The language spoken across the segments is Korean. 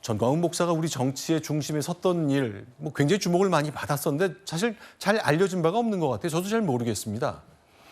전광훈 목사가 우리 정치의 중심에 섰던 일, 뭐 굉장히 주목을 많이 받았었는데 사실 잘 알려진 바가 없는 것 같아요. 저도 잘 모르겠습니다.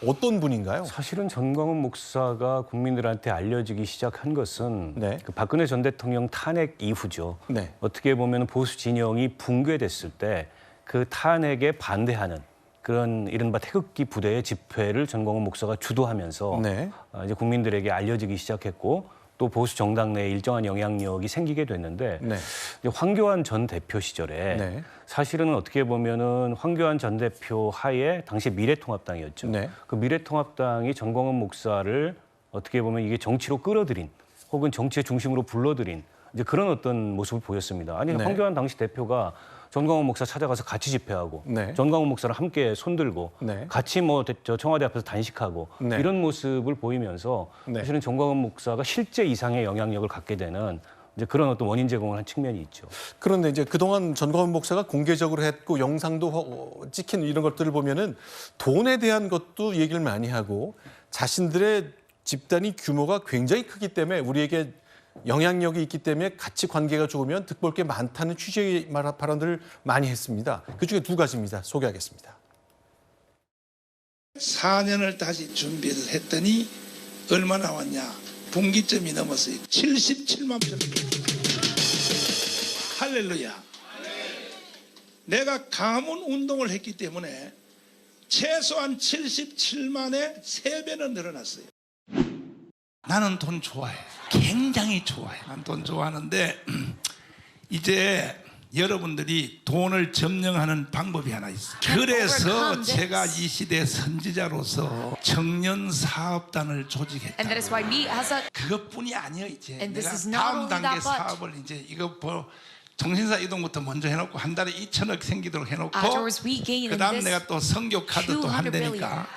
어떤 분인가요? 사실은 전광훈 목사가 국민들한테 알려지기 시작한 것은 네. 그 박근혜 전 대통령 탄핵 이후죠. 네. 어떻게 보면 보수 진영이 붕괴됐을 때 그 탄핵에 반대하는 그런 이른바 태극기 부대의 집회를 전광훈 목사가 주도하면서 네. 이제 국민들에게 알려지기 시작했고 또 보수 정당 내에 일정한 영향력이 생기게 됐는데 네. 이제 황교안 전 대표 시절에 네. 사실은 어떻게 보면은 황교안 전 대표 하에 당시 미래통합당이었죠. 네. 그 미래통합당이 전광훈 목사를 어떻게 보면 이게 정치로 끌어들인 혹은 정치의 중심으로 불러들인 이제 그런 어떤 모습을 보였습니다. 아니 네. 황교안 당시 대표가 전광훈 목사 찾아가서 같이 집회하고 네. 전광훈 목사를 함께 손들고 네. 같이 뭐 저 청와대 앞에서 단식하고 네. 이런 모습을 보이면서 네. 사실은 전광훈 목사가 실제 이상의 영향력을 갖게 되는 이제 그런 어떤 원인 제공을 한 측면이 있죠. 그런데 이제 그동안 전광훈 목사가 공개적으로 했고 영상도 찍힌 이런 것들을 보면은 돈에 대한 것도 얘기를 많이 하고 자신들의 집단이 규모가 굉장히 크기 때문에 우리에게 영향력이 있기 때문에 같이 관계가 좋으면 득볼 게 많다는 취지의 발언들을 많이 했습니다. 그중에 두 가지입니다. 소개하겠습니다. 4년을 다시 준비를 했더니 얼마 나왔냐? 분기점이 넘었어요. 77만 편. 할렐루야. 내가 가문 운동을 했기 때문에 최소한 77만에 3배는 늘어났어요. 나는 돈 좋아해. 굉장히 좋아해. 난 돈 좋아하는데 이제 여러분들이 돈을 점령하는 방법이 하나 있어요. 그래서 제가 이 시대 선지자로서 청년 사업단을 조직했다. 그것뿐이 아니에요. 이제 내가 다음 단계 사업을 이제 이거 정신사 이동부터 먼저 해놓고 한 달에 2천억 생기도록 해놓고 그다음 내가 또 선교 카드도 한다니까.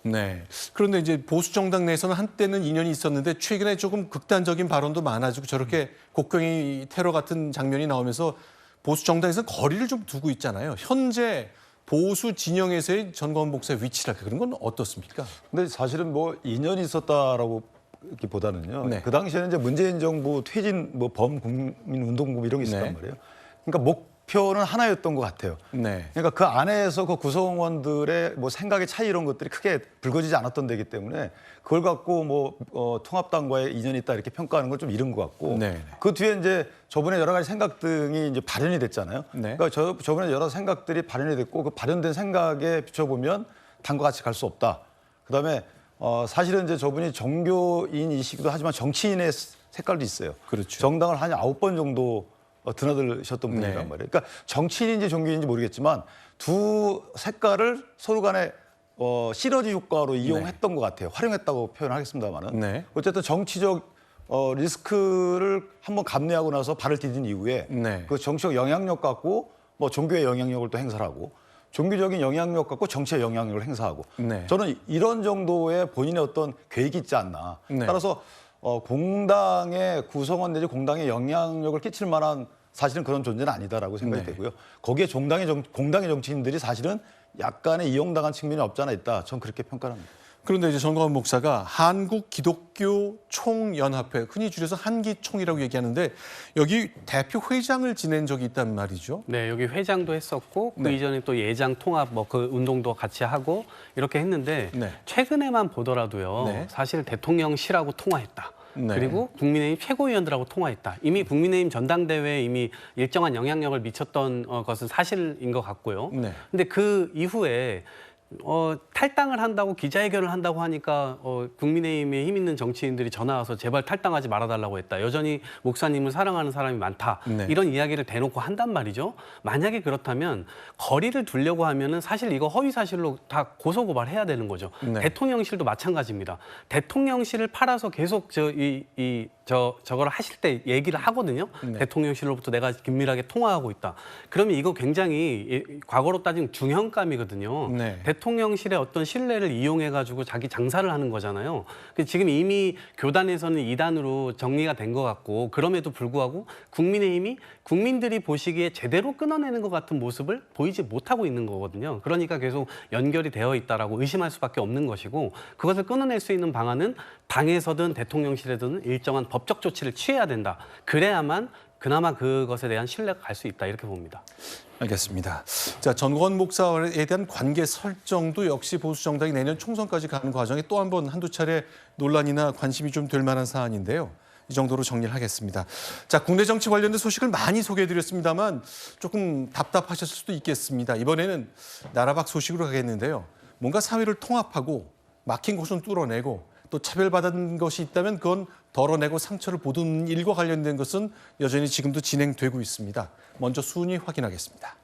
네. 그런데 이제 보수 정당 내에서는 한때는 인연이 있었는데 최근에 조금 극단적인 발언도 많아지고 저렇게 곡괭이 테러 같은 장면이 나오면서 보수 정당에서 거리를 좀 두고 있잖아요. 현재 보수 진영에서의 전광훈 목사의 위치랄까 그런 건 어떻습니까? 근데 사실은 뭐 인연이 있었다라고 보다는요. 네. 그 당시에는 이제 문재인 정부 퇴진 뭐 범국민운동부 이런 게 있었단 네. 말이에요. 그러니까 목표는 하나였던 것 같아요. 네. 그러니까 그 안에서 그 구성원들의 뭐 생각의 차이 이런 것들이 크게 불거지지 않았던 데이기 때문에 그걸 갖고 뭐 통합당과의 인연이 있다 이렇게 평가하는 건 좀 이른 것 같고 네. 그 뒤에 이제 저번에 여러 가지 생각 등이 이제 발현이 됐잖아요. 네. 그러니까 저번에 여러 생각들이 발현이 됐고 그 발현된 생각에 비춰보면 당과 같이 갈 수 없다. 그다음에 사실은 이제 저분이 종교인이시기도 하지만 정치인의 색깔도 있어요. 그렇죠. 정당을 한 9번 정도 드나들셨던 분이란 네. 말이에요. 그러니까 정치인인지 종교인인지 모르겠지만 두 색깔을 서로 간에 시너지 효과로 이용했던 것 같아요. 활용했다고 표현하겠습니다만은. 네. 어쨌든 정치적 리스크를 한번 감내하고 나서 발을 디딘 이후에 네. 그 정치적 영향력 갖고 뭐 종교의 영향력을 또 행사를 하고 종교적인 영향력 갖고 정치의 영향력을 행사하고 네. 저는 이런 정도의 본인의 어떤 계획이 있지 않나. 네. 따라서 공당의 구성원 내지 공당에 영향력을 끼칠 만한 사실은 그런 존재는 아니다라고 생각이 네. 되고요. 거기에 공당의 정치인들이 사실은 약간의 이용당한 측면이 없지 않아 있다. 전 그렇게 평가합니다. 그런데 이제 전광훈 목사가 한국 기독교 총연합회, 흔히 줄여서 한기총이라고 얘기하는데 여기 대표 회장을 지낸 적이 있단 말이죠. 네, 여기 회장도 했었고 그 네. 이전에 또 예장 통합 뭐 그 운동도 같이 하고 이렇게 했는데 네. 최근에만 보더라도요. 네. 사실 대통령실하고 통화했다. 네. 그리고 국민의힘 최고위원들하고 통화했다. 이미 국민의힘 전당대회에 이미 일정한 영향력을 미쳤던 것은 사실인 것 같고요. 네. 근데 그 이후에 탈당을 한다고 기자회견을 한다고 하니까 국민의힘에 힘 있는 정치인들이 전화 와서 제발 탈당하지 말아달라고 했다. 여전히 목사님을 사랑하는 사람이 많다. 네. 이런 이야기를 대놓고 한단 말이죠. 만약에 그렇다면 거리를 두려고 하면은 사실 이거 허위 사실로 다 고소고발해야 되는 거죠. 네. 대통령실도 마찬가지입니다. 대통령실을 팔아서 계속 저거를 하실 때 얘기를 하거든요. 네. 대통령실로부터 내가 긴밀하게 통화하고 있다. 그러면 이거 굉장히 과거로 따지면 중형감이거든요. 네. 대통령실의 어떤 신뢰를 이용해가지고 자기 장사를 하는 거잖아요. 지금 이미 교단에서는 이단으로 정리가 된 것 같고 그럼에도 불구하고 국민의힘이 국민들이 보시기에 제대로 끊어내는 것 같은 모습을 보이지 못하고 있는 거거든요. 그러니까 계속 연결이 되어 있다라고 의심할 수밖에 없는 것이고 그것을 끊어낼 수 있는 방안은 당에서든 대통령실에든 일정한 법적 조치를 취해야 된다. 그래야만 그나마 그것에 대한 신뢰가 갈 수 있다 이렇게 봅니다. 알겠습니다. 자, 전광훈 목사에 대한 관계 설정도 역시 보수 정당이 내년 총선까지 가는 과정에 또 한 번 한두 차례 논란이나 관심이 좀 될 만한 사안인데요. 이 정도로 정리를 하겠습니다. 자, 국내 정치 관련된 소식을 많이 소개해드렸습니다만 조금 답답하셨을 수도 있겠습니다. 이번에는 나라밖 소식으로 가겠는데요. 뭔가 사회를 통합하고 막힌 곳은 뚫어내고 또 차별받은 것이 있다면 그건 덜어내고 상처를 보듬는 일과 관련된 것은 여전히 지금도 진행되고 있습니다. 먼저 순위 확인하겠습니다.